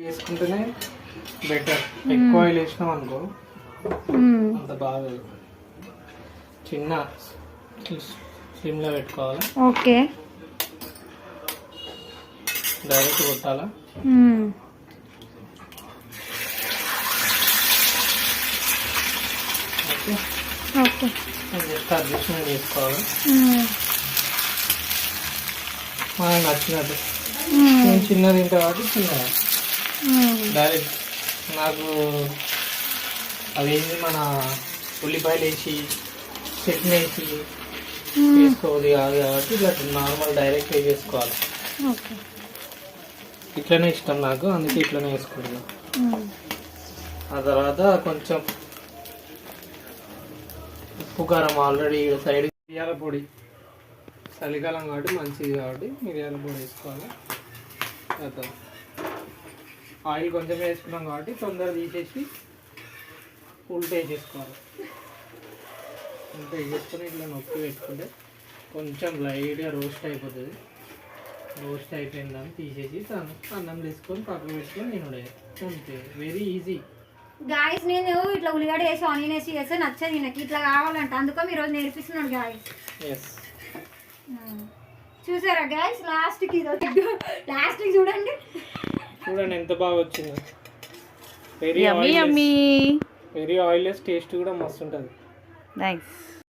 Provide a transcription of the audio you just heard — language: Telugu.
వేసుకుంటేనే బెటర్. ఎక్కువ ఆయిల్ వేసినాం అనుకో అంత బాగా. చిన్న సిమ్లో పెట్టుకోవాలి. ఓకే, డైరెక్ట్ కొట్టాలా. ఓకే ఓకే, జస్ట్ అడ్జస్ట్మెంట్ చేసుకోవాలి మనకు నచ్చినట్టు. నేను చిన్నది తింటా కాబట్టి చిన్నగా డైరెక్ట్. నాకు అదేంటి మన ఉల్లిపాయలు వేసి చట్నీ వేసి చేసుకోవాలి కాదు కాబట్టి ఇట్లా నార్మల్ డైరెక్ట్ వేసుకోవాలి. ఇట్లనే ఇష్టం నాకు, అందుకే ఇట్లనే వేసుకుంటున్నాను. ఆ తర్వాత కొంచెం ఉప్పు కారం ఆల్రెడీ సైడ్. మిరియాల పొడి చలికాలం కాబట్టి మంచిది కాబట్టి మిరియాల పొడి వేసుకోవాలి. ఆయిల్ కొంచెం వేసుకున్నాం కాబట్టి తొందరగా తీసేసి ఉల్టా వేసేసుకోవాలి. ఉల్టా వేసుకొని ఇట్లా నొక్కి పెట్టుకుంటే కొంచెం లైట్గా రోస్ట్ అయిపోతుంది. రోస్ట్ అయిపోయిందని తీసేసి అన్నం తీసుకొని పక్కకు పెట్టుకొని తినడే. అంతే, వెరీ ఈజీ. గాయస్ నేను ఇట్లా ఉల్లిగడ్డ వేసి ఆనియన్ వేసి చేస్తే నచ్చదు నాకు, ఇట్లా కావాలంట. అందుకో మీరు రోజు నేర్పిస్తున్నాడు గాయస్. చూసారా గాయస్, లాస్ట్కి చూడండి ఎంత బాగా వచ్చిందో. వెరీ ఆయిల్లెస్, టేస్ట్ కూడా మస్తు ఉంటుంది. నైస్.